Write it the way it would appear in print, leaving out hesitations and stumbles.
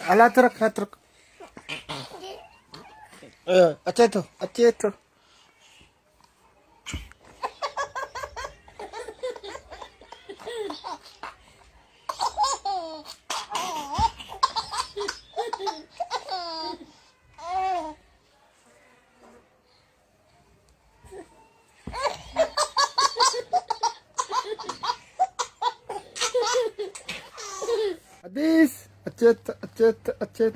Alat truk, alat truk. Aceto, aceto. Habis, acet, acet, acet.